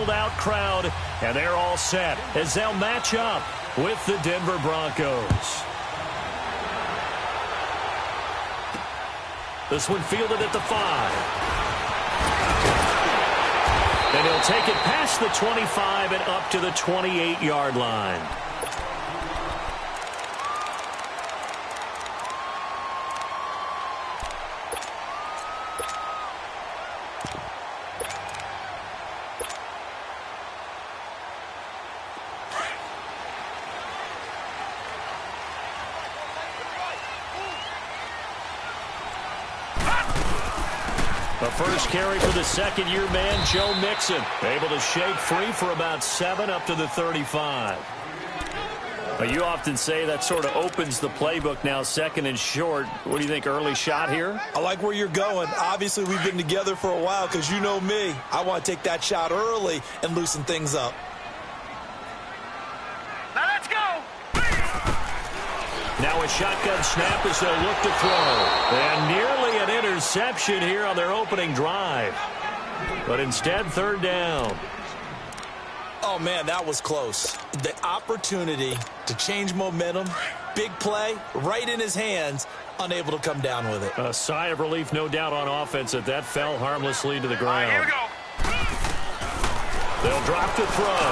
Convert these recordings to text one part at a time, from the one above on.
sold-out crowd, and they're all set as they'll match up with the Denver Broncos. This one fielded at the 5. And he'll take it past the 25 and up to the 28-yard line. The first carry for the second-year man, Joe Mixon, able to shake free for about 7 up to the 35. Well, you often say that sort of opens the playbook now, second and short. What do you think, early shot here? I like where you're going. Obviously, we've been together for a while because you know me. I want to take that shot early and loosen things up. Now let's go! Now a shotgun snap as they'll look to throw. And nearly an interception here on their opening drive. But instead, third down. Oh, man, that was close. The opportunity to change momentum, big play, right in his hands, unable to come down with it. A sigh of relief, no doubt, on offense that fell harmlessly to the ground. Here we go. They'll drop to throw.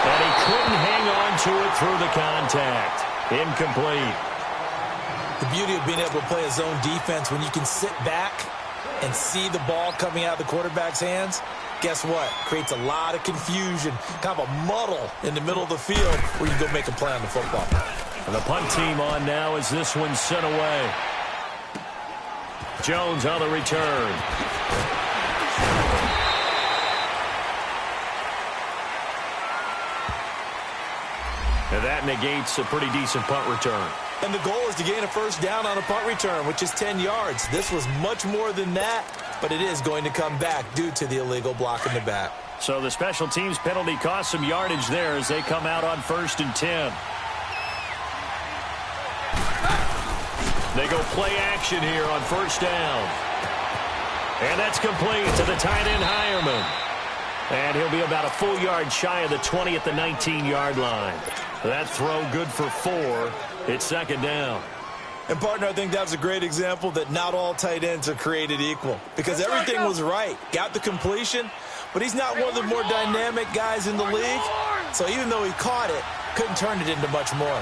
And he couldn't hang on to it through the contact. Incomplete. The beauty of being able to play a zone defense when you can sit back and see the ball coming out of the quarterback's hands, guess what? Creates a lot of confusion, kind of a muddle in the middle of the field where you can go make a play on the football. And the punt team on now as this one's sent away. Jones on the return. And that negates a pretty decent punt return. And the goal is to gain a first down on a punt return, which is 10 yards. This was much more than that, but it is going to come back due to the illegal block in the back. So the special teams penalty cost some yardage there as they come out on 1st and 10. They go play action here on 1st down. And that's complete to the tight end, Hireman. And he'll be about a full yard shy of the 20 at the 19-yard line. That throw good for 4. It's 2nd down. And, partner, I think that was a great example that not all tight ends are created equal because everything was right. Got the completion, but he's not one of the more dynamic guys in the league. So even though he caught it, couldn't turn it into much more.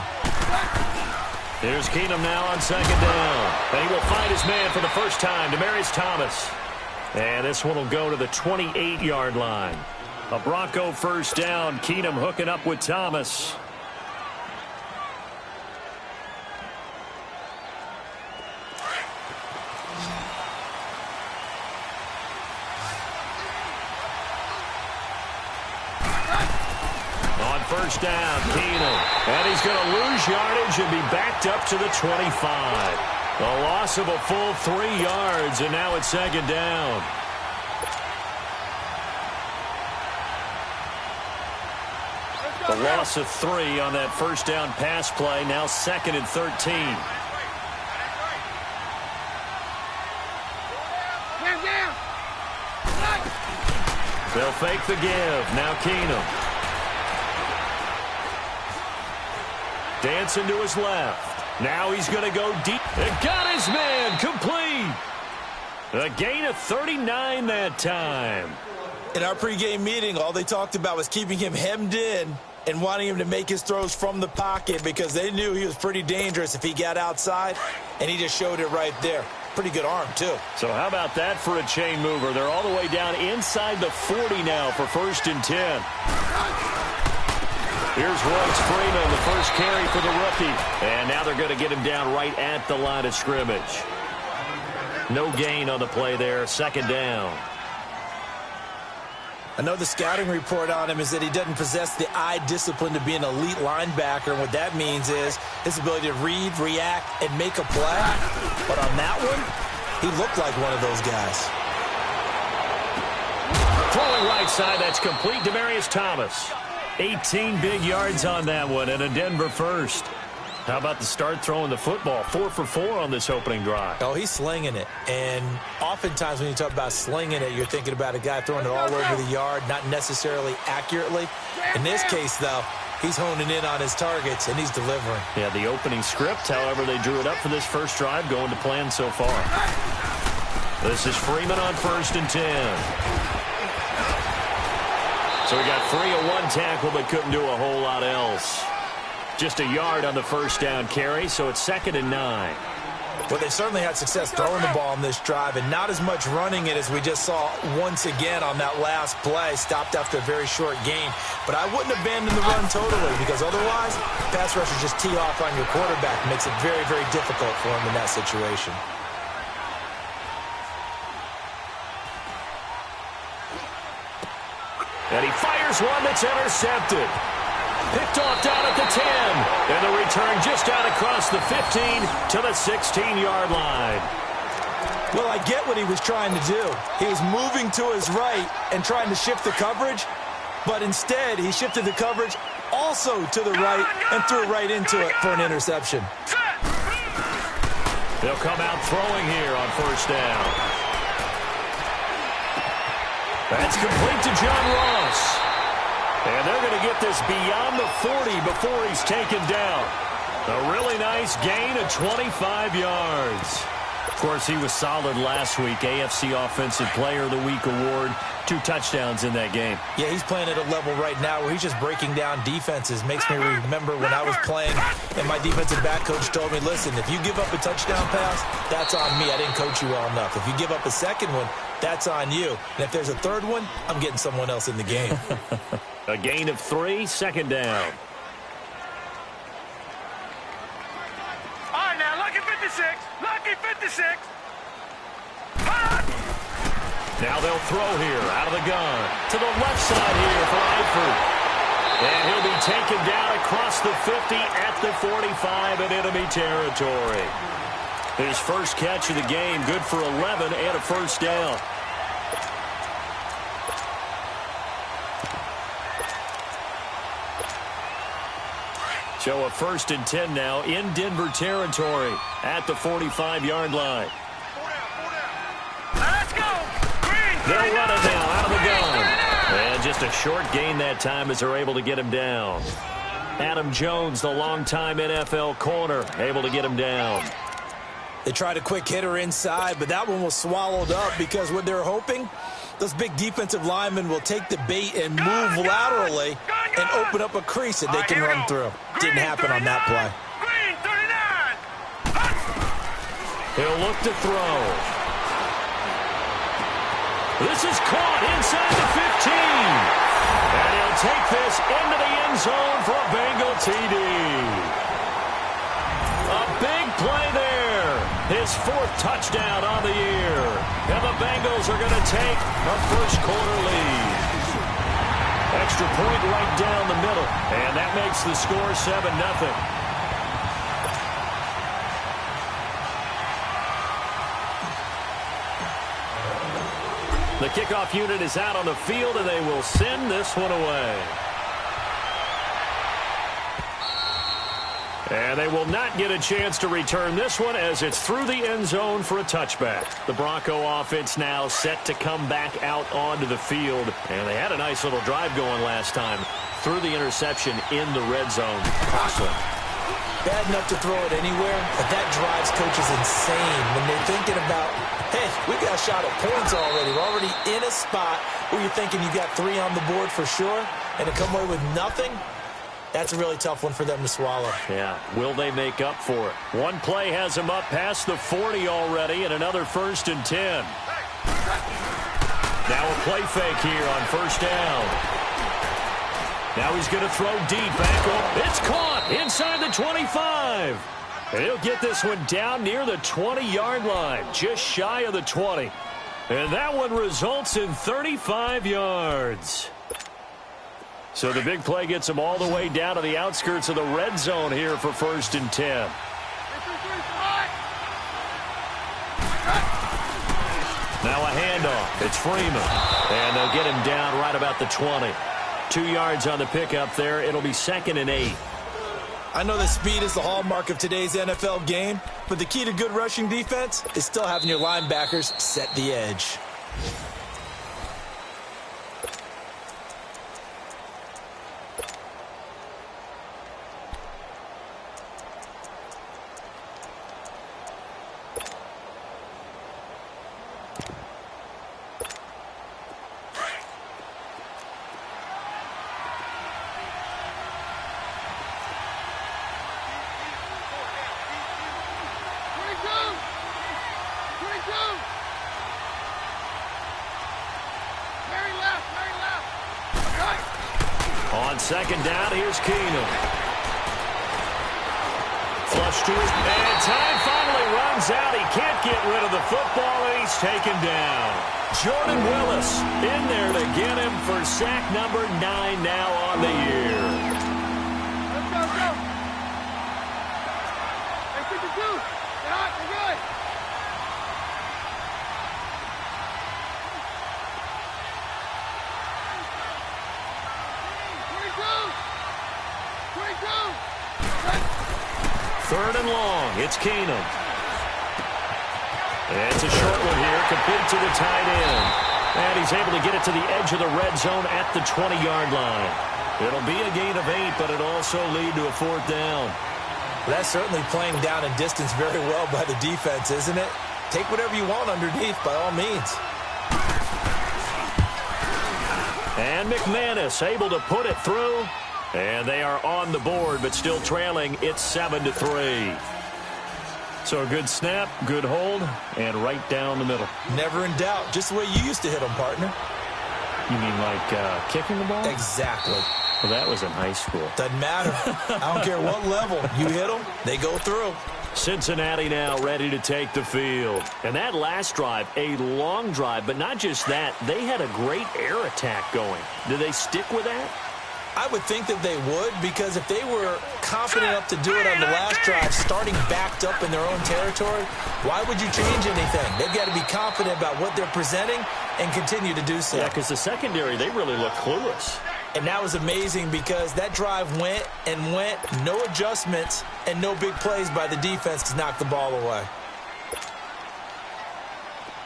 Here's Keenum now on 2nd down. And he will find his man for the first time, Demaryius Thomas. And this one will go to the 28-yard line. A Bronco first down. Keenum hooking up with Thomas. On 1st down, Keenum. And he's going to lose yardage and be backed up to the 25. A loss of a full 3 yards, and now it's 2nd down. A loss of 3 on that 1st down pass play, now 2nd and 13. They'll fake the give. Now Keenum. Dancing to his left. Now he's going to go deep. And got his man complete. A gain of 39 that time. In our pregame meeting, all they talked about was keeping him hemmed in and wanting him to make his throws from the pocket because they knew he was pretty dangerous if he got outside, and he just showed it right there. Pretty good arm, too. So how about that for a chain mover? They're all the way down inside the 40 now for 1st and 10. Here's Royce Freeman, the first carry for the rookie. And now they're going to get him down right at the line of scrimmage. No gain on the play there, 2nd down. I know the scouting report on him is that he doesn't possess the eye discipline to be an elite linebacker. And what that means is his ability to read, react, and make a play. But on that one, he looked like one of those guys. Throwing right side, that's complete. Demaryius Thomas. 18 big yards on that one, and a Denver first. How about the start throwing the football? 4 for 4 on this opening drive. Oh, he's slinging it. And oftentimes when you talk about slinging it, you're thinking about a guy throwing it all over the yard, not necessarily accurately. In this case, though, he's honing in on his targets, and he's delivering. Yeah, the opening script, however, they drew it up for this first drive, going to plan so far. This is Freeman on 1st and 10. So we got 3 of 1 tackle, but couldn't do a whole lot else. Just a yard on the first down carry, so it's 2nd and 9. Well, they certainly had success throwing the ball on this drive, and not as much running it as we just saw once again on that last play. Stopped after a very short gain. But I wouldn't abandon the run totally, because otherwise, pass rushers just tee off on your quarterback. Makes it very, very difficult for him in that situation. And he fires one that's intercepted. Picked off down at the 10. And the return just out across the 15 to the 16-yard line. Well, I get what he was trying to do. He was moving to his right and trying to shift the coverage, but instead he shifted the coverage also to the right and threw right into it for an interception. They'll come out throwing here on 1st down. That's complete to John Ross. And they're going to get this beyond the 40 before he's taken down. A really nice gain of 25 yards. Of course, he was solid last week. AFC Offensive Player of the Week award. 2 touchdowns in that game. Yeah, he's playing at a level right now where he's just breaking down defenses. Makes me remember when I was playing and my defensive back coach told me, listen, if you give up a touchdown pass, that's on me. I didn't coach you well enough. If you give up a second one, that's on you. And if there's a third one, I'm getting someone else in the game. A gain of 3, 2nd down. All right, now, lucky 56. Lucky 56. Now they'll throw here out of the gun. To the left side here for Eifert. And he'll be taken down across the 50 at the 45 in enemy territory. His first catch of the game, good for 11 and a first down. So a 1st and 10 now in Denver territory at the 45-yard line. Let's go. They'll run it now out of the gun. And just a short gain that time as they're able to get him down. Adam Jones, the longtime NFL corner, able to get him down. They tried a quick hitter inside, but that one was swallowed up because what they're hoping, those big defensive linemen will take the bait and move laterally and open up a crease that they can run through. Didn't happen on that play. Green 39. He'll look to throw. This is caught inside the 15. And he'll take this into the end zone for a Bengal TD. A big play there. His 4th touchdown on the year. And the Bengals are going to take a first-quarter lead. Extra point right down the middle. And that makes the score 7-0. The kickoff unit is out on the field, and they will send this one away. And they will not get a chance to return this one as it's through the end zone for a touchback. The Bronco offense now set to come back out onto the field. And they had a nice little drive going last time. Through the interception in the red zone. Costly. Bad enough to throw it anywhere, but that drives coaches insane when they're thinking about, hey, we got a shot at points already. We're already in a spot where you're thinking you got 3 on the board for sure, and to come away with nothing, that's a really tough one for them to swallow. Yeah, will they make up for it? One play has them up past the 40 already, and another 1st and 10. Now a play fake here on 1st down. Now he's going to throw deep. It's caught inside the 25. And he'll get this one down near the 20-yard line, just shy of the 20. And that one results in 35 yards. So the big play gets him all the way down to the outskirts of the red zone here for 1st and 10. Now a handoff. It's Freeman. And they'll get him down right about the 20. 2 yards on the pickup there. It'll be 2nd and 8. I know that speed is the hallmark of today's NFL game, but the key to good rushing defense is still having your linebackers set the edge. On second down, here's Keenum. Flush to his man. Time finally runs out. He can't get rid of the football, and he's taken down. Jordan Willis in there to get him for sack number 9 now on the year. Let's go, go. Hey, 52. Get hot, we're good. Third and long. It's Keenum. And it's a short one here, complete to the tight end. And he's able to get it to the edge of the red zone at the 20-yard line. It'll be a gain of 8, but it'll also lead to a 4th down. That's certainly playing down and distance very well by the defense, isn't it? Take whatever you want underneath, by all means. And McManus able to put it through. And they are on the board, but still trailing. It's 7-3. So a good snap, good hold, and right down the middle. Never in doubt. Just the way you used to hit them, partner. You mean like kicking the ball? Exactly. Well, that was in high school. Doesn't matter. I don't care what level. You hit them, they go through. Cincinnati now ready to take the field. And that last drive, a long drive, but not just that. They had a great air attack going. Do they stick with that? I would think that they would, because if they were confident enough to do it on the last drive, starting backed up in their own territory, why would you change anything? They've got to be confident about what they're presenting and continue to do so. Yeah, because the secondary, they really look clueless. And that was amazing because that drive went and went, no adjustments and no big plays by the defense to knock the ball away.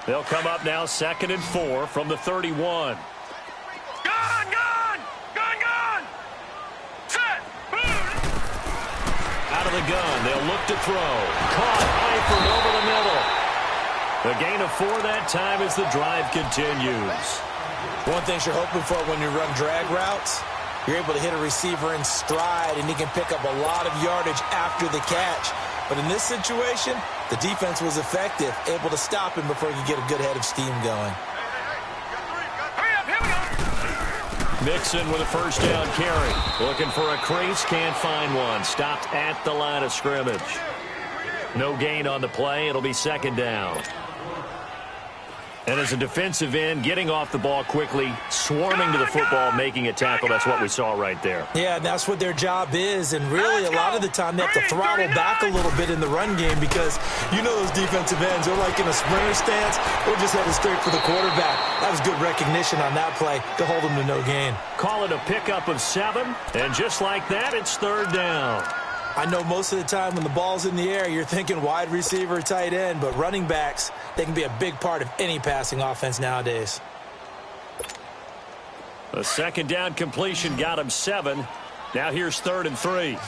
They'll come up now 2nd and 4 from the 31. Out of the gun, they'll look to throw. Caught, Eifert over the middle. The gain of 4 that time as the drive continues. One thing you're hoping for when you run drag routes, you're able to hit a receiver in stride, and he can pick up a lot of yardage after the catch. But in this situation, the defense was effective, able to stop him before he could get a good head of steam going. Mixon with a first down carry. Looking for a crease, can't find one. Stopped at the line of scrimmage. No gain on the play. It'll be 2nd down. And as a defensive end, getting off the ball quickly, swarming to the football, making a tackle. That's what we saw right there. Yeah, that's what their job is. And really, a lot of the time, they have to throttle back a little bit in the run game because you know those defensive ends, they're like in a sprinter stance. They're just headed straight for the quarterback. That was good recognition on that play to hold them to no gain. Call it a pickup of 7. And just like that, it's 3rd down. I know most of the time when the ball's in the air, you're thinking wide receiver, tight end, but running backs, they can be a big part of any passing offense nowadays. A 2nd down completion got him 7. Now here's 3rd and 3.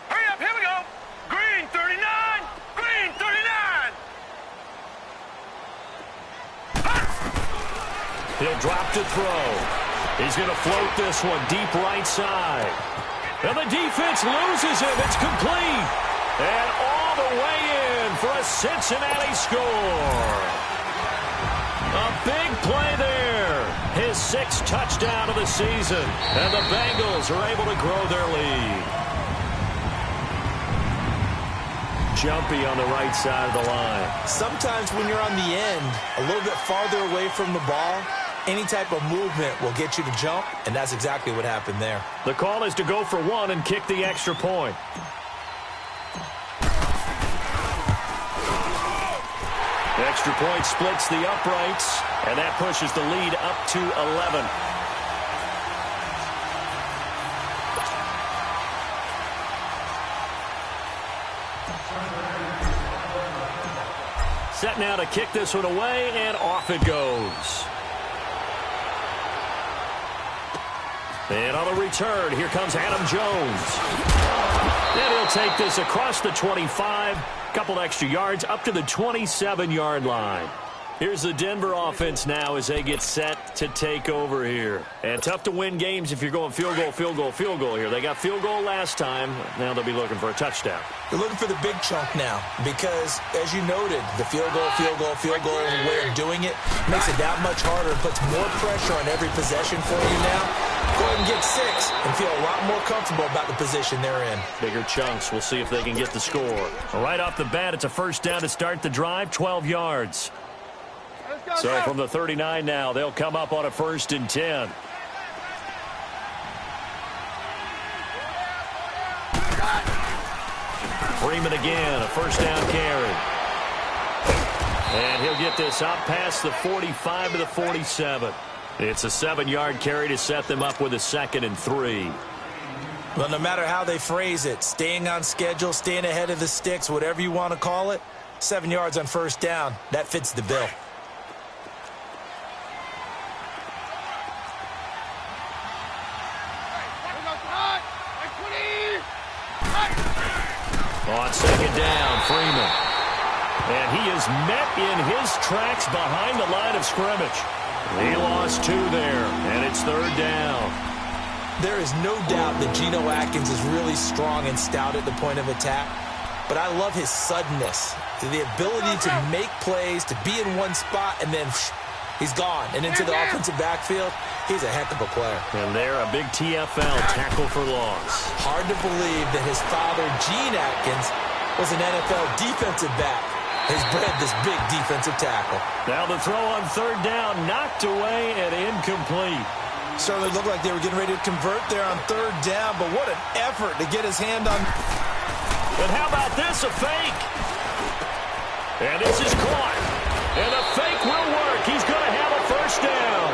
Hurry up, here we go. Green 39, green 39. He'll drop to throw. He's going to float this one deep right side. And the defense loses him. It's complete. And all the way in for a Cincinnati score. A big play there. His 6th touchdown of the season. And the Bengals are able to grow their lead. Jumpy on the right side of the line. Sometimes when you're on the end, a little bit farther away from the ball, any type of movement will get you to jump, and that's exactly what happened there. The call is to go for 1 and kick the extra point. The extra point splits the uprights, and that pushes the lead up to 11. set now to kick this one away, and off it goes. And on the return, here comes Adam Jones. And he'll take this across the 25, couple extra yards, up to the 27-yard line. Here's the Denver offense now as they get set to take over here. And tough to win games if you're going field goal, field goal, field goal here. They got field goal last time. Now they'll be looking for a touchdown. They're looking for the big chunk now because, as you noted, the field goal way of doing it makes it that much harder and puts more pressure on every possession for you now. Go ahead and get 6 and feel a lot more comfortable about the position they're in. Bigger chunks. We'll see if they can get the score. Right off the bat, it's a first down to start the drive, 12 yards. So from the 39 now, they'll come up on a 1st and 10. Freeman again, a first down carry. And he'll get this up past the 45 to the 47. It's a 7-yard carry to set them up with a 2nd and 3. Well, no matter how they phrase it, staying on schedule, staying ahead of the sticks, whatever you want to call it, 7 yards on first down, that fits the bill. On 2nd down, Freeman. And he is met in his tracks behind the line of scrimmage. He lost 2 there, and it's 3rd down. There is no doubt that Geno Atkins is really strong and stout at the point of attack, but I love his suddenness, the ability to make plays, to be in one spot, and then he's gone. And into the offensive backfield, he's a heck of a player. And there, a big TFL tackle for loss. Hard to believe that his father, Gene Atkins, was an NFL defensive back. Has bred this big defensive tackle. Now the throw on 3rd down, knocked away and incomplete. Certainly looked like they were getting ready to convert there on 3rd down, but what an effort to get his hand on. And how about this, a fake? And this is caught. And the fake will work. He's going to have a first down.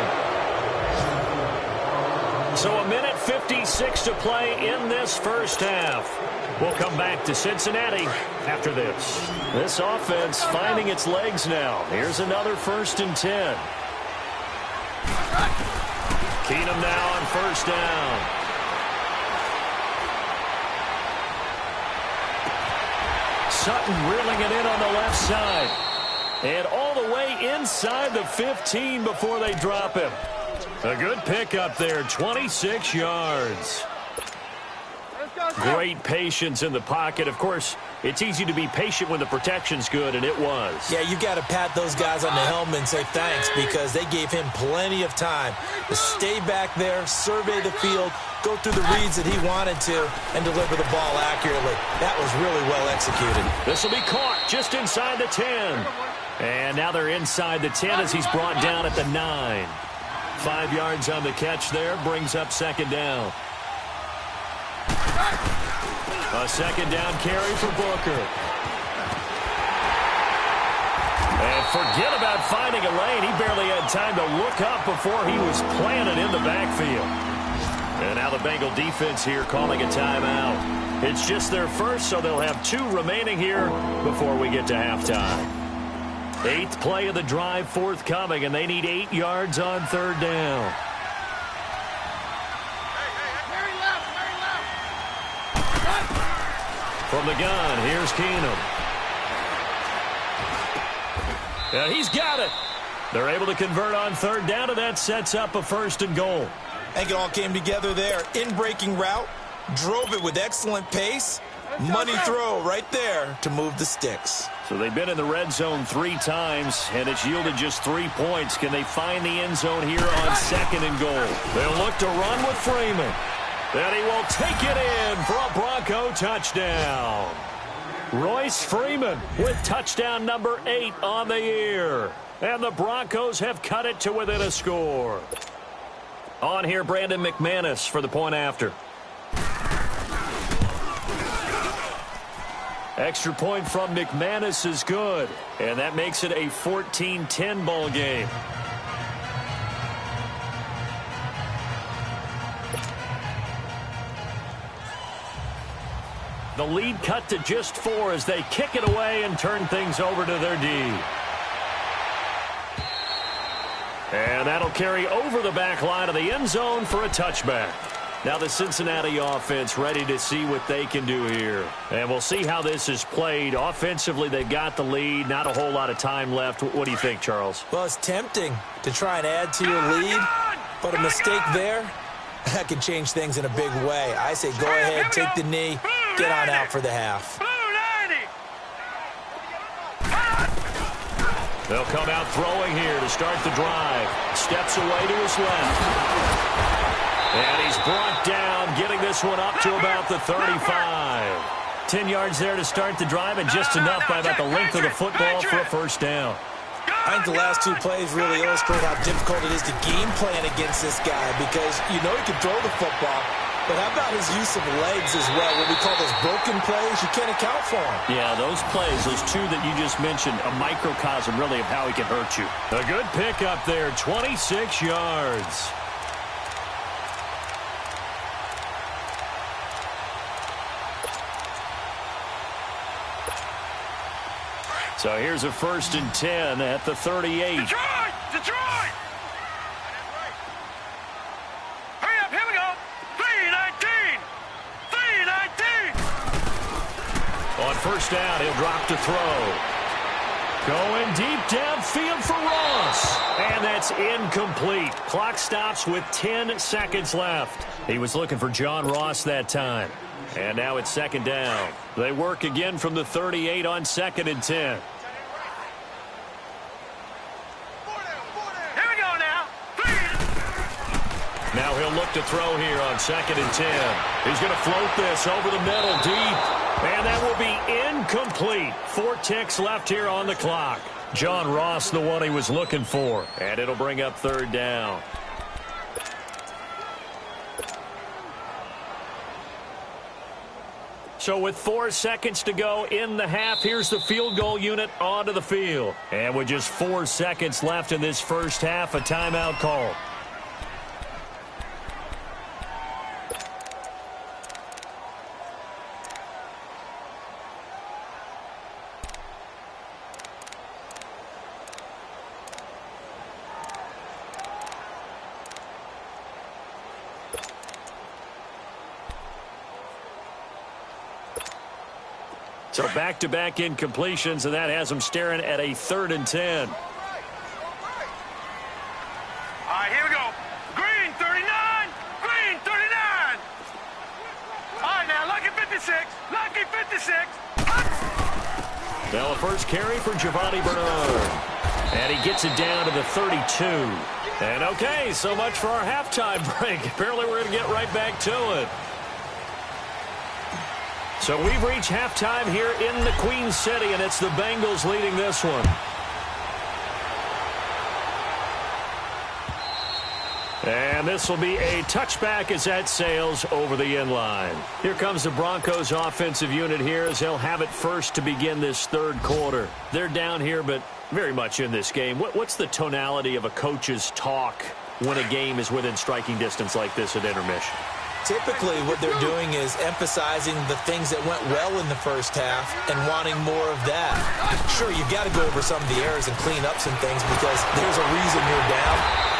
So a minute 56 to play in this first half. We'll come back to Cincinnati after this. This offense finding its legs now. Here's another 1st and 10. Keenum now on 1st down. Sutton reeling it in on the left side. And all the way inside the 15 before they drop him. A good pickup there, 26 yards. Great patience in the pocket. Of course, it's easy to be patient when the protection's good, and it was. Yeah, you've got to pat those guys on the helmet and say thanks because they gave him plenty of time to stay back there, survey the field, go through the reads that he wanted to, and deliver the ball accurately. That was really well executed. This will be caught just inside the 10. And now they're inside the 10 as he's brought down at the 9. 5 yards on the catch there, brings up 2nd down. A 2nd down carry for Booker. And forget about finding a lane. He barely had time to look up before he was planted in the backfield. And now the Bengal defense here calling a timeout. It's just their first, so they'll have 2 remaining here before we get to halftime. 8th play of the drive forthcoming, and they need 8 yards on 3rd down. From the gun, here's Keenum. And he's got it. They're able to convert on 3rd down, and that sets up a 1st and goal. I think it all came together there. In-breaking route, drove it with excellent pace. Money throw right there to move the sticks. So they've been in the red zone 3 times, and it's yielded just 3 points. Can they find the end zone here on 2nd and goal? They'll look to run with Freeman. And he will take it in for a Bronco touchdown. Royce Freeman with touchdown number 8 on the year. And the Broncos have cut it to within a score. On here, Brandon McManus for the point after. Extra point from McManus is good. And that makes it a 14-10 ball game. The lead cut to just 4 as they kick it away and turn things over to their D. And that'll carry over the back line of the end zone for a touchback. Now the Cincinnati offense ready to see what they can do here. And we'll see how this is played. Offensively, they've got the lead. Not a whole lot of time left. What do you think, Charles? Well, it's tempting to try and add to your lead, but a mistake there, that can change things in a big way. I say go ahead, take the knee, get on out for the half. They'll come out throwing here to start the drive. Steps away to his left. And he's brought down, getting this one up to about the 35. 10 yards there to start the drive, and just enough by about the length of the football for a first down. I think the last two plays really illustrate how difficult it is to game plan against this guy because you know he can throw the football, but how about his use of legs as well? What we call those broken plays, you can't account for them. Yeah, those plays, those two that you just mentioned, a microcosm really of how he can hurt you. A good pickup there, 26 yards. So here's a 1st and 10 at the 38. Detroit! Detroit! Hurry up, here we go. 3-19! 3-19! On 1st down, he'll drop to throw. Going deep downfield for Ross. And that's incomplete. Clock stops with 10 seconds left. He was looking for John Ross that time. And now it's 2nd down. They work again from the 38 on 2nd and 10. Here we go now. Now he'll look to throw here on 2nd and 10. He's going to float this over the middle deep. And that will be incomplete. 4 ticks left here on the clock. John Ross, the one he was looking for. And it'll bring up 3rd down. So with 4 seconds to go in the half, here's the field goal unit onto the field. And with just 4 seconds left in this first half, a timeout call. So back-to-back incompletions, and that has them staring at a 3rd and 10. All right, here we go. Green, 39. Green, 39. All right, now, lucky 56. Lucky 56. Now a first carry for Giovanni Bernard. And he gets it down to the 32. And okay, so much for our halftime break. Apparently we're going to get right back to it. So we've reached halftime here in the Queen City, and it's the Bengals leading this one. And this will be a touchback as that sails over the end line. Here comes the Broncos offensive unit here as they'll have it first to begin this 3rd quarter. They're down here, but very much in this game. What's the tonality of a coach's talk when a game is within striking distance like this at intermission? Typically, what they're doing is emphasizing the things that went well in the first half and wanting more of that. Sure, you've got to go over some of the errors and clean up some things because there's a reason you're down.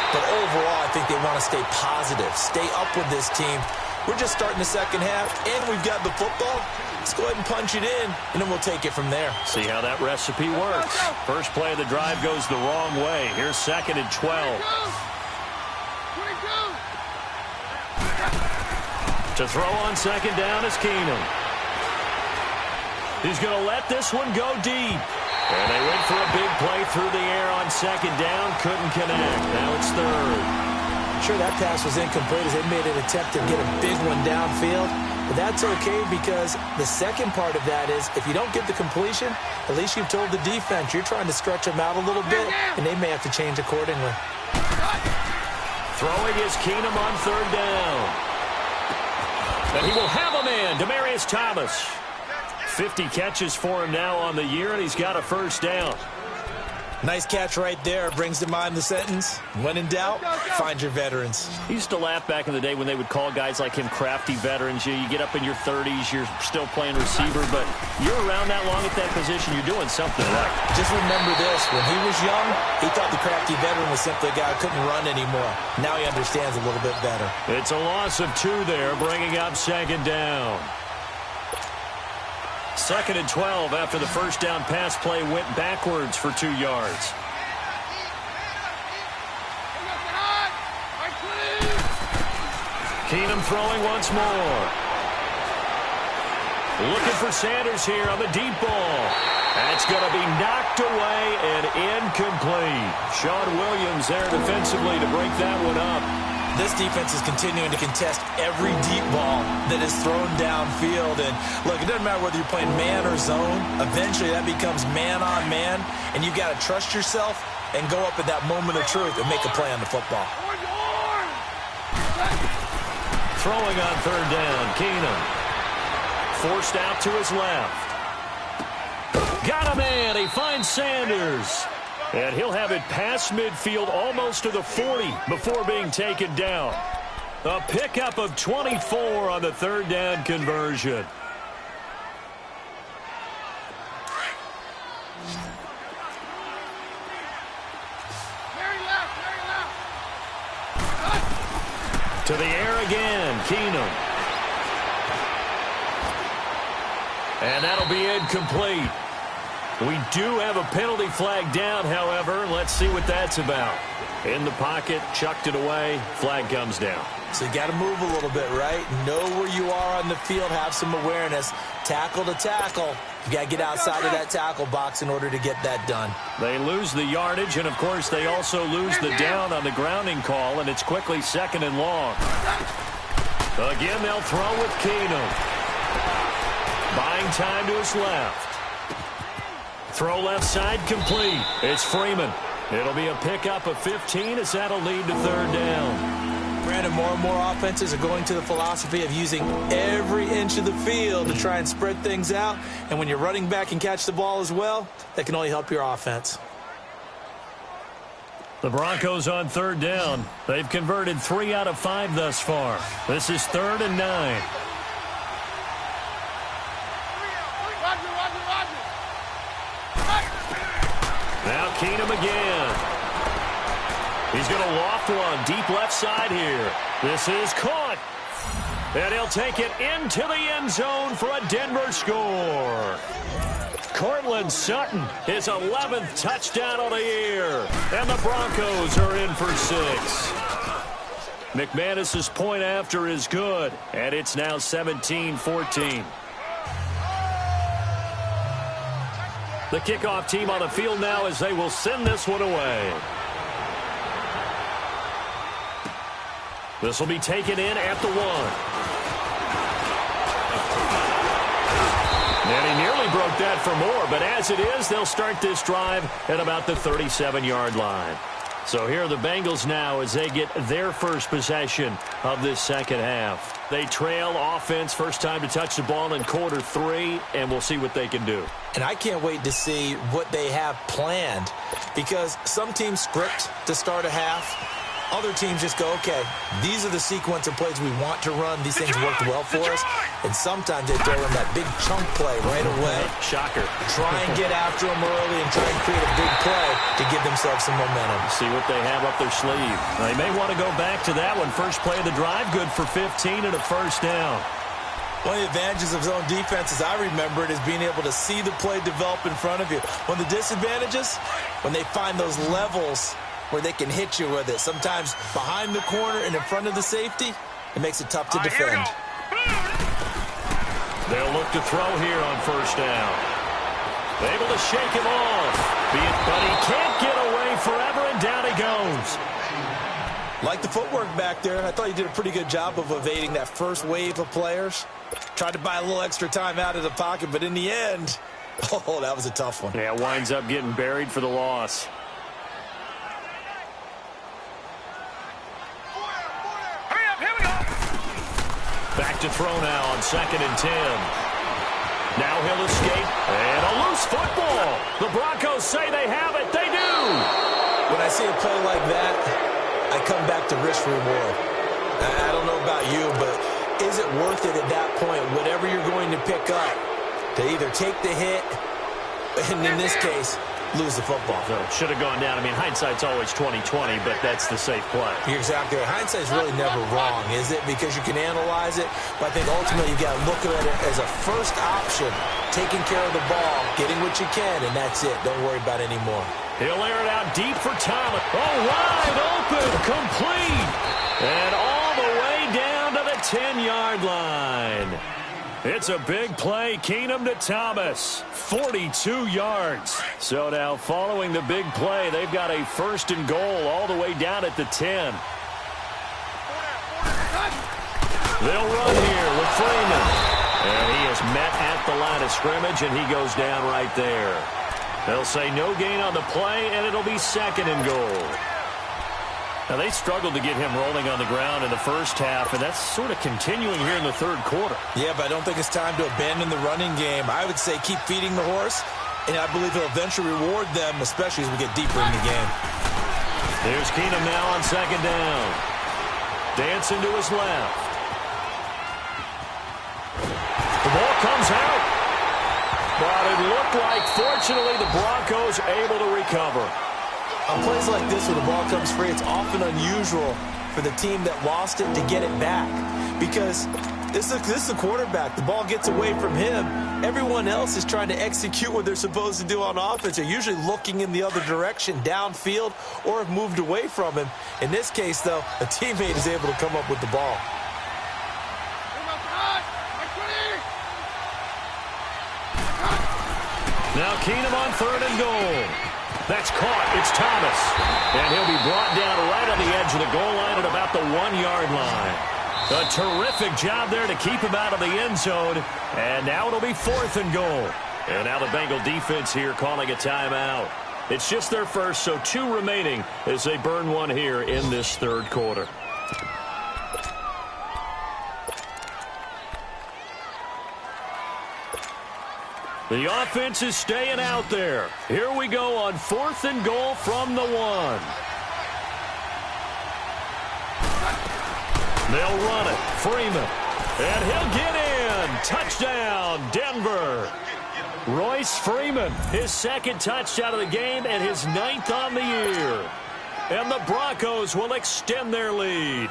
But overall, I think they want to stay positive, stay up with this team. We're just starting the second half, and we've got the football. Let's go ahead and punch it in, and then we'll take it from there. See how that recipe works. First play of the drive goes the wrong way. Here's 2nd and 12. To throw on 2nd down is Keenum. He's going to let this one go deep. And they went for a big play through the air on 2nd down. Couldn't connect. Now it's 3rd. I'm sure that pass was incomplete as they made an attempt to get a big one downfield. But that's okay because the second part of that is if you don't get the completion, at least you've told the defense you're trying to stretch them out a little bit, and they may have to change accordingly. Throwing is Keenum on 3rd down. And he will have a man, Demaryius Thomas. 50 catches for him now on the year, and he's got a first down. Nice catch right there. Brings to mind the sentence, when in doubt, find your veterans. He used to laugh back in the day when they would call guys like him crafty veterans. You get up in your 30s, you're still playing receiver, but you're around that long at that position, you're doing something right. Just remember this. When he was young, he thought the crafty veteran was simply a guy who couldn't run anymore. Now he understands a little bit better. It's a loss of 2 there, bringing up second down. 2nd and 12 after the first down pass play went backwards for 2 yards. Keenum throwing once more. Looking for Sanders here on the deep ball. That's going to be knocked away and incomplete. Sean Williams there defensively to break that one up. This defense is continuing to contest every deep ball that is thrown downfield. And, look, it doesn't matter whether you're playing man or zone. Eventually, that becomes man-on-man, and you've got to trust yourself and go up at that moment of truth and make a play on the football. Throwing on 3rd down, Keenum. Forced out to his left. Got a man. He finds Sanders. And he'll have it past midfield almost to the 40 before being taken down. A pickup of 24 on the 3rd down conversion. To the air again, Keenum. And that'll be incomplete. We do have a penalty flag down, however. Let's see what that's about. In the pocket, chucked it away, flag comes down. So you got to move a little bit, right? Know where you are on the field, have some awareness. Tackle to tackle. You got to get outside of that tackle box in order to get that done. They lose the yardage, and, of course, they also lose the down on the grounding call, and it's quickly 2nd and long. Again, they'll throw with Keenum. Buying time to his left. Throw left side complete. It's Freeman. It'll be a pickup of 15 as that'll lead to 3rd down. Brandon, more and more offenses are going to the philosophy of using every inch of the field to try and spread things out. And when you're running back and catch the ball as well, that can only help your offense. The Broncos on 3rd down. They've converted 3 out of 5 thus far. This is 3rd and 9. Now Keenum again. He's going to loft one deep left side here. This is caught. And he'll take it into the end zone for a Denver score. Cortland Sutton, his 11th touchdown of the year. And the Broncos are in for 6. McManus's point after is good. And it's now 17-14. The kickoff team on the field now as they will send this one away. This will be taken in at the 1. And he nearly broke that for more, but as it is, they'll start this drive at about the 37-yard line. So here are the Bengals now as they get their first possession of this second half. They trail offense, first time to touch the ball in quarter 3, and we'll see what they can do. And I can't wait to see what they have planned, because some teams script to start a half. Other teams just go, okay, these are the sequence of plays we want to run. These things worked well for us. And sometimes they throw in that big chunk play right away. Shocker. Try and get after them early and try and create a big play to give themselves some momentum. See what they have up their sleeve. They may want to go back to that one. First play of the drive, good for 15 and a first down. One of the advantages of zone defense, as I remember it, is being able to see the play develop in front of you. One of the disadvantages, when they find those levels where they can hit you with it. Sometimes behind the corner and in front of the safety, it makes it tough to defend. They'll look to throw here on first down. Able to shake him off. But he can't get away forever, and down he goes. Like the footwork back there, I thought he did a pretty good job of evading that first wave of players. Tried to buy a little extra time out of the pocket, but in the end, oh, that was a tough one. Yeah, winds up getting buried for the loss. Back to throw now on 2nd and 10. Now he'll escape. And a loose football. The Broncos say they have it. They do. When I see a play like that, I come back to risk reward. I don't know about you, but is it worth it at that point, whatever you're going to pick up, to either take the hit, and in this case, lose the football? So it should have gone down. I mean, hindsight's always 20/20, but that's the safe play. You're exactly right. Hindsight's really never wrong, is it? Because you can analyze it, but I think ultimately you've got to look at it as a first option, taking care of the ball, getting what you can, and that's it. Don't worry about it anymore. He'll air it out deep for Thomas. Oh, wide open, complete, and all the way down to the 10-yard line. It's a big play. Keenum to Thomas. 42 yards. So now following the big play, they've got a 1st and goal all the way down at the 10. They'll run here with Freeman. And he is met at the line of scrimmage, and he goes down right there. They'll say no gain on the play, and it'll be 2nd and goal. Now, they struggled to get him rolling on the ground in the first half, and that's sort of continuing here in the 3rd quarter. Yeah, but I don't think it's time to abandon the running game. I would say keep feeding the horse, and I believe he'll eventually reward them, especially as we get deeper in the game. Here's Keenum now on 2nd down. Dancing to his left. The ball comes out. But it looked like, fortunately, the Broncos able to recover. On plays like this where the ball comes free, it's often unusual for the team that lost it to get it back. Because this is the quarterback. The ball gets away from him. Everyone else is trying to execute what they're supposed to do on offense. They're usually looking in the other direction, downfield, or have moved away from him. In this case, though, a teammate is able to come up with the ball. Now Keenum on 3rd and goal. That's caught. It's Thomas. And he'll be brought down right on the edge of the goal line at about the 1-yard line. A terrific job there to keep him out of the end zone. And now it'll be 4th and goal. And now the Bengal defense here calling a timeout. It's just their first, so 2 remaining as they burn one here in this 3rd quarter. The offense is staying out there. Here we go on 4th and goal from the 1. They'll run it. Freeman. And he'll get in. Touchdown, Denver. Royce Freeman, his 2nd touchdown of the game and his 9th on the year. And the Broncos will extend their lead.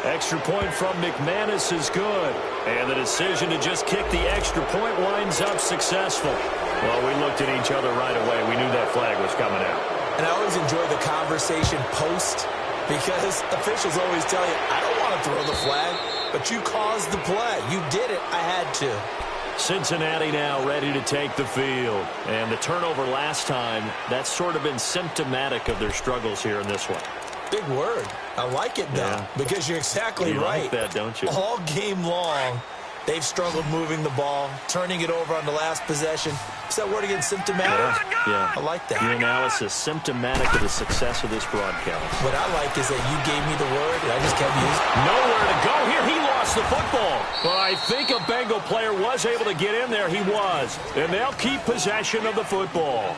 Extra point from McManus is good. And the decision to just kick the extra point winds up successful. Well, we looked at each other right away. We knew that flag was coming out. And I always enjoy the conversation post because officials always tell you, I don't want to throw the flag, but you caused the play. You did it. I had to. Cincinnati now ready to take the field. And the turnover last time, that's sort of been symptomatic of their struggles here in this one. Big word. I like it, though, because you're exactly right. You like that, don't you? All game long, they've struggled moving the ball, turning it over on the last possession. Is that word again, symptomatic? Yeah. I like that. Your analysis, symptomatic of the success of this broadcast. What I like is that you gave me the word, and I just kept using it. Nowhere to go here. He lost the football. But I think a Bengal player was able to get in there. He was. And they'll keep possession of the football.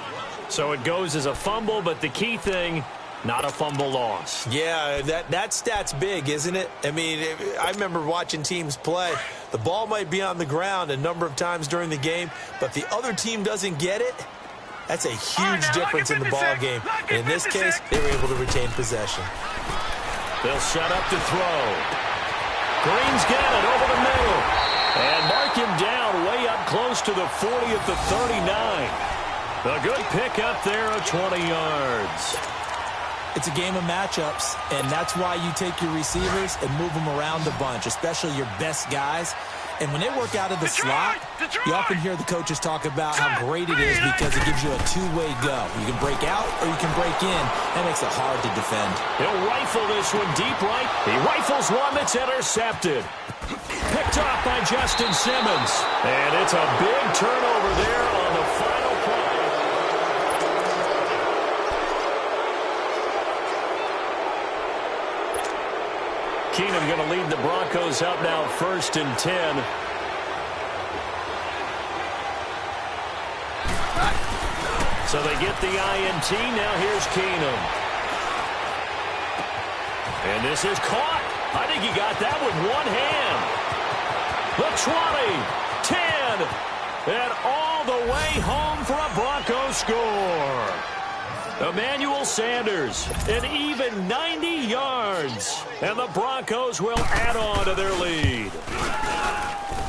So it goes as a fumble, but the key thing, not a fumble loss. Yeah, that stat's big, isn't it? I mean, I remember watching teams play. The ball might be on the ground a number of times during the game, but the other team doesn't get it. That's a huge difference in the ball game. And in this case, they were able to retain possession. They'll set up to throw. Green's got it over the middle. And mark him down way up close to the 40 at the 39. A good pickup there of 20 yards. It's a game of matchups, and that's why you take your receivers and move them around a bunch, especially your best guys. And when they work out of the slot, you often hear the coaches talk about how great it is because it gives you a two-way go. You can break out or you can break in. That makes it hard to defend. He'll rifle this one deep right. He rifles one that's intercepted. Picked off by Justin Simmons. And it's a big turnover there on the final play. Keenum going to lead the Broncos up now 1st and 10. So they get the INT. Now here's Keenum. And this is caught. I think he got that with one hand. The 20, 10, and all the way home for a Broncos score. Emmanuel Sanders, an even 90 yards. And the Broncos will add on to their lead.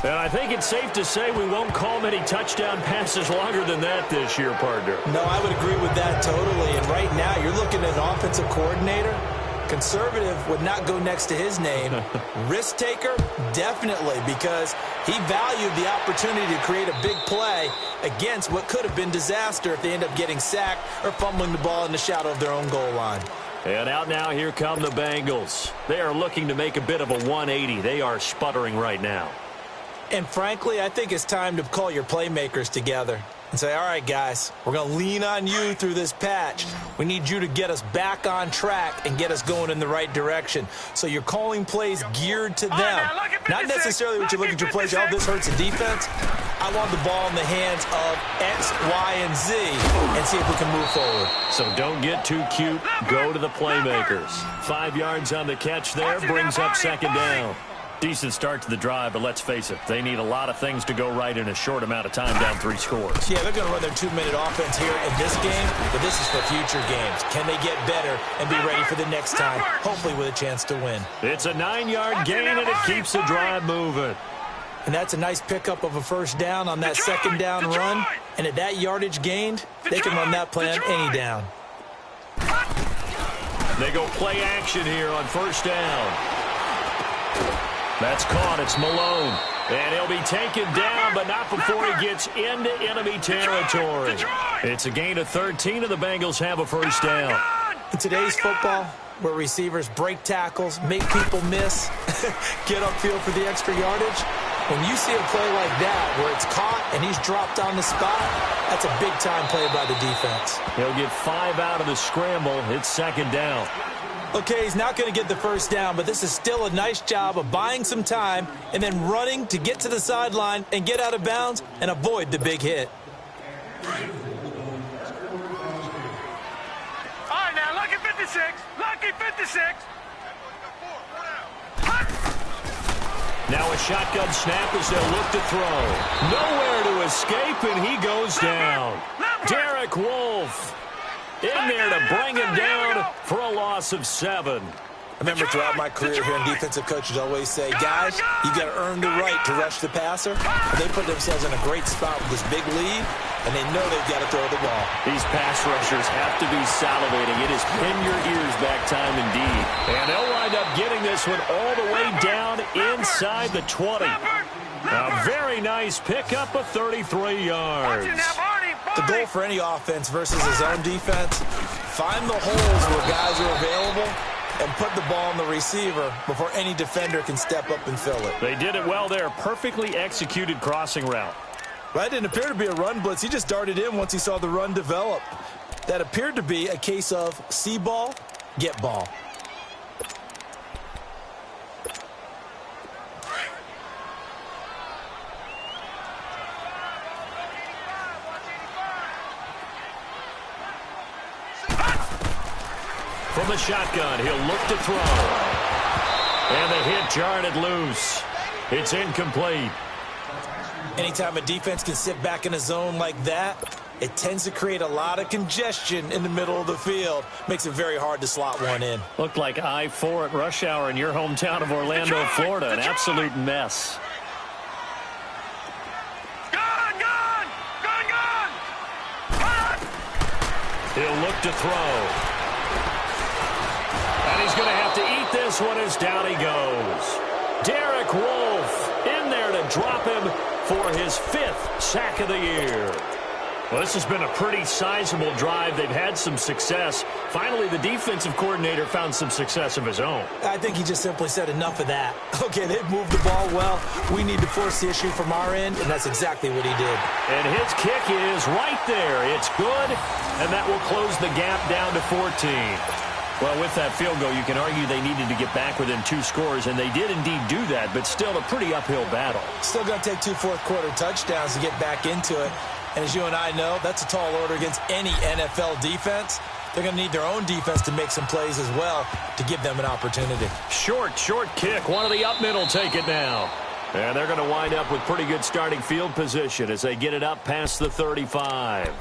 And I think it's safe to say we won't call many touchdown passes longer than that this year, partner. No, I would agree with that totally. And right now, you're looking at an offensive coordinator. Conservative would not go next to his name. Risk taker, definitely, because he valued the opportunity to create a big play against what could have been disaster if they end up getting sacked or fumbling the ball in the shadow of their own goal line. And out now, here come the Bengals. They are looking to make a bit of a 180. They are sputtering right now. And frankly, I think it's time to call your playmakers together and say, all right, guys, we're going to lean on you through this patch. We need you to get us back on track and get us going in the right direction. So you're calling plays geared to them. Not necessarily what you look at your plays, oh, this hurts the defense. I want the ball in the hands of X, Y, and Z and see if we can move forward. So don't get too cute. Go to the playmakers. 5 yards on the catch there, brings up 2nd down. Decent start to the drive, but let's face it, they need a lot of things to go right in a short amount of time, down 3 scores. Yeah, they're going to run their 2-minute offense here in this game, but this is for future games. Can they get better and be ready for the next time, hopefully with a chance to win? It's a 9-yard gain, and it keeps the drive moving. And that's a nice pickup of a 1st down on that 2nd down run. And at that yardage gained, they can run that play on any down. They go play action here on 1st down. That's caught. It's Malone. And he'll be taken down, but not before he gets into enemy territory. It's a gain of 13, and the Bengals have a 1st down. In today's football, where receivers break tackles, make people miss, get upfield for the extra yardage, when you see a play like that where it's caught and he's dropped on the spot, that's a big-time play by the defense. He'll get 5 out of the scramble. It's 2nd down. Okay, he's not going to get the 1st down, but this is still a nice job of buying some time and then running to get to the sideline and get out of bounds and avoid the big hit. All right, now, lucky 56. Lucky 56. Now a shotgun snap as they'll look to throw. Nowhere to escape, and he goes down. Derek Wolfe in there to bring him down for a loss of 7. I remember throughout my career here in defensive coaches always say, guys, you got to earn the right to rush the passer. And they put themselves in a great spot with this big lead, and they know they've got to throw the ball. These pass rushers have to be salivating. It is pin your ears back time indeed. And they'll wind up getting this one all the way down inside the 20. A very nice pickup of 33 yards. The goal for any offense versus his own defense, find the holes where guys are available and put the ball on the receiver before any defender can step up and fill it. They did it well there. Perfectly executed crossing route. That didn't appear to be a run blitz. He just darted in once he saw the run develop. That appeared to be a case of see ball, get ball. From the shotgun, he'll look to throw. And the hit jarred it loose. It's incomplete. Anytime a defense can sit back in a zone like that, it tends to create a lot of congestion in the middle of the field. Makes it very hard to slot one in. Looked like I-4 at rush hour in your hometown of Orlando, Florida. An absolute mess. Gone! He'll look to throw. And he's going to have to eat this one as down he goes. Derek Wolfe in there to drop him for his 5th sack of the year. Well, this has been a pretty sizable drive. They've had some success. Finally, the defensive coordinator found some success of his own. I think he just simply said enough of that. Okay, they've moved the ball well. We need to force the issue from our end, and that's exactly what he did. And his kick is right there. It's good, and that will close the gap down to 14. Well, with that field goal, you can argue they needed to get back within 2 scores, and they did indeed do that, but still a pretty uphill battle. Still going to take 2 fourth-quarter touchdowns to get back into it. And as you and I know, that's a tall order against any NFL defense. They're going to need their own defense to make some plays as well to give them an opportunity. Short kick. One of the up middle take it now. And they're going to wind up with pretty good starting field position as they get it up past the 35.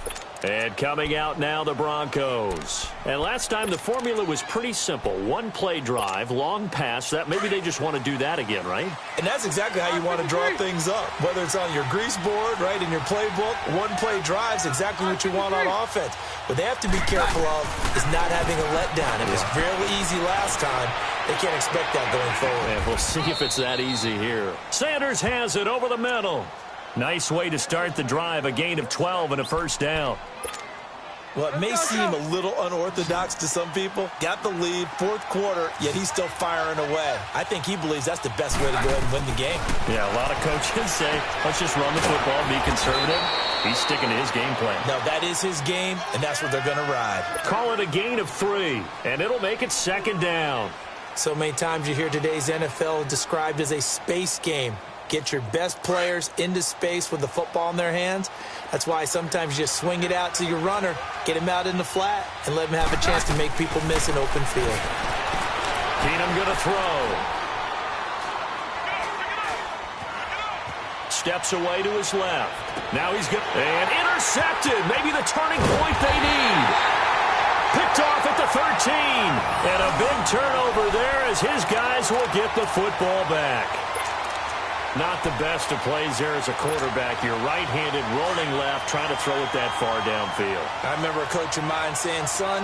And coming out now, the Broncos. And last time, the formula was pretty simple. 1-play drive, long pass. That maybe they just want to do that again, right? And that's exactly how you want to draw things up. Whether it's on your grease board, right, in your playbook, 1-play drive's exactly what you want on offense. What they have to be careful of is not having a letdown. It was fairly easy last time. They can't expect that going forward. And we'll see if it's that easy here. Sanders has it over the middle. Nice way to start the drive, a gain of 12 and a first down. Well, it may seem a little unorthodox to some people. Got the lead, 4th quarter, yet he's still firing away. I think he believes that's the best way to go ahead and win the game. Yeah, a lot of coaches say, let's just run the football, be conservative. He's sticking to his game plan. No, that is his game, and that's what they're going to ride. Call it a gain of 3, and it'll make it 2nd down. So many times you hear today's NFL described as a space game. Get your best players into space with the football in their hands. That's why sometimes you just swing it out to your runner, get him out in the flat, and let him have a chance to make people miss an open field. Keenum going to throw. Steps away to his left. Now he's good. And intercepted. Maybe the turning point they need. Picked off at the 13. And a big turnover there as his guys will get the football back. Not the best of plays there as a quarterback. You're right-handed, rolling left, trying to throw it that far downfield. I remember a coach of mine saying, son,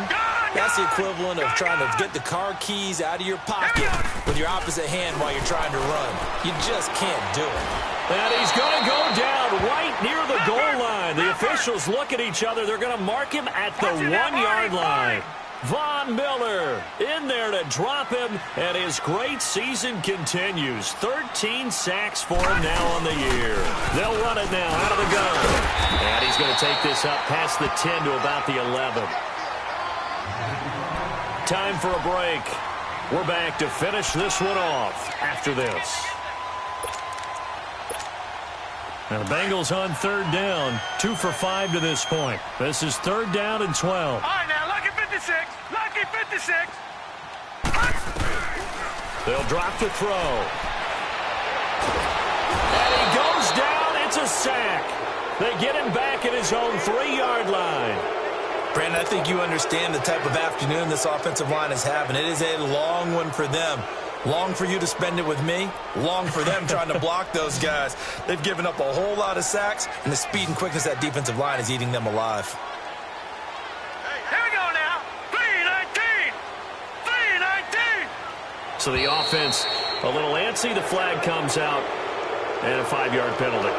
that's the equivalent of trying to get the car keys out of your pocket with your opposite hand while you're trying to run. You just can't do it. And he's going to go down right near the goal line. The officials look at each other. They're going to mark him at the 1-yard line. Von Miller in there to drop him, and his great season continues. 13 sacks for him now on the year. They'll run it now out of the gun. And he's going to take this up past the 10 to about the 11. Time for a break. We're back to finish this one off after this. Now the Bengals on 3rd down, 2 for 5 to this point. This is 3rd down and 12. All right, now, lucky 56. Lucky 56. They'll drop to throw. And he goes down. It's a sack. They get him back at his own 3-yard line. Brandon, I think you understand the type of afternoon this offensive line is having. It is a long one for them. Long for you to spend it with me. Long for them trying to block those guys. They've given up a whole lot of sacks, and the speed and quickness of that defensive line is eating them alive. Here we go now. 3-19. 3-19. So the offense a little antsy. The flag comes out, and a 5-yard penalty.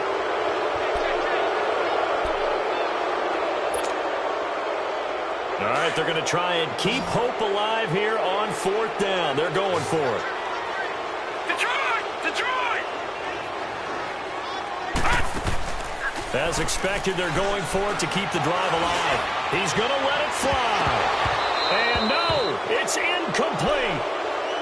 All right, they're going to try and keep hope alive here on 4th down. They're going for it. Detroit! Detroit! As expected, they're going for it to keep the drive alive. He's going to let it fly. And no, it's incomplete.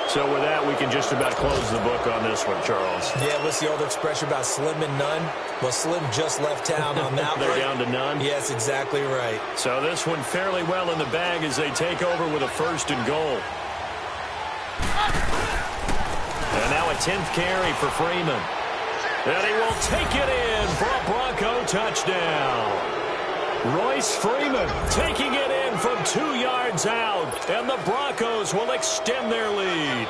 So with that, we can just about close the book on this one, Charles. Yeah, what's the old expression about slim and none? Well, Slim just left town on that one. They're down to none? Yes, exactly right. So this one fairly well in the bag as they take over with a 1st and goal. And now a 10th carry for Freeman. And he will take it in for a Bronco touchdown. Royce Freeman taking it in from 2 yards out, and the Broncos will extend their lead.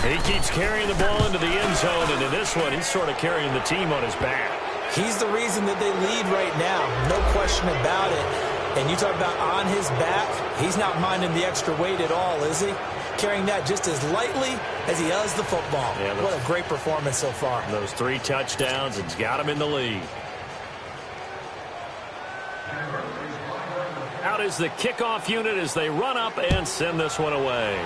He keeps carrying the ball into the end zone, and in this one, he's sort of carrying the team on his back. He's the reason that they lead right now, no question about it. And you talk about on his back, he's not minding the extra weight at all, is he? Carrying that just as lightly as he does the football. Yeah, what a great performance so far. Those 3 touchdowns, it's got him in the lead. Out is the kickoff unit as they run up and send this one away.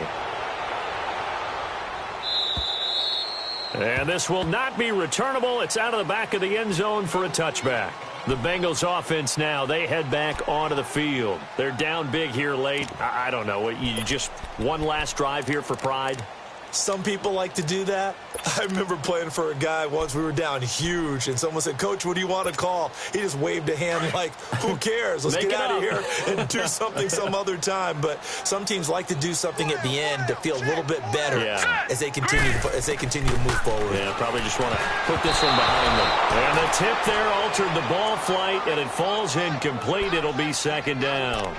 And this will not be returnable. It's out of the back of the end zone for a touchback. The Bengals offense now, they head back onto the field. They're down big here late. I don't know. You just one last drive here for pride? Some people like to do that. I remember playing for a guy once. We were down huge, and someone said, "Coach, what do you want to call?" He just waved a hand like, who cares? Let's get out of here and do something some other time. But some teams like to do something at the end to feel a little bit better as they continue to move forward. Yeah, probably just want to put this one behind them. And the tip there altered the ball flight, and it falls incomplete. It'll be second down.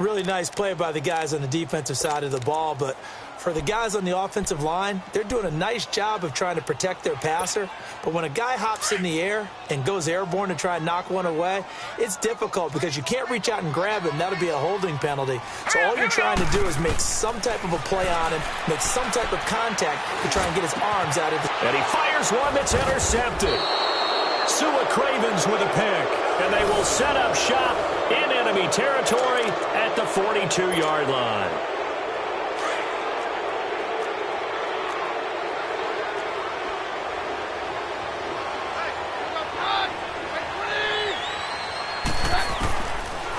Really nice play by the guys on the defensive side of the ball, but for the guys on the offensive line, they're doing a nice job of trying to protect their passer. But when a guy hops in the air and goes airborne to try and knock one away, it's difficult because you can't reach out and grab him. That'll be a holding penalty. So all you're trying to do is make some type of a play on him, make some type of contact to try and get his arms out of the... And he fires one that's intercepted. Sua Cravens with a pick, and they will set up shop in enemy territory at the 42-yard line.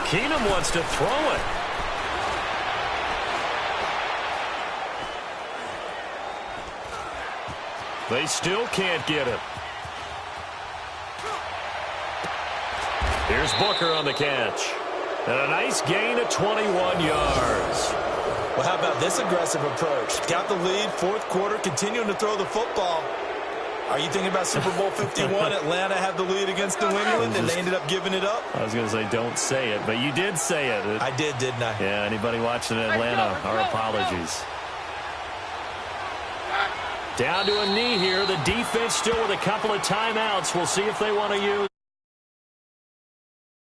Keenum wants to throw it. They still can't get it. Here's Booker on the catch. And a nice gain of 21 yards. Well, how about this aggressive approach? Got the lead, fourth quarter, continuing to throw the football. Are you thinking about Super Bowl 51? Atlanta had the lead against New England, and they ended up giving it up? I was going to say, don't say it, but you did say it. I did, didn't I? Yeah, anybody watching Atlanta, our apologies. Down to a knee here. The defense still with a couple of timeouts. We'll see if they want to use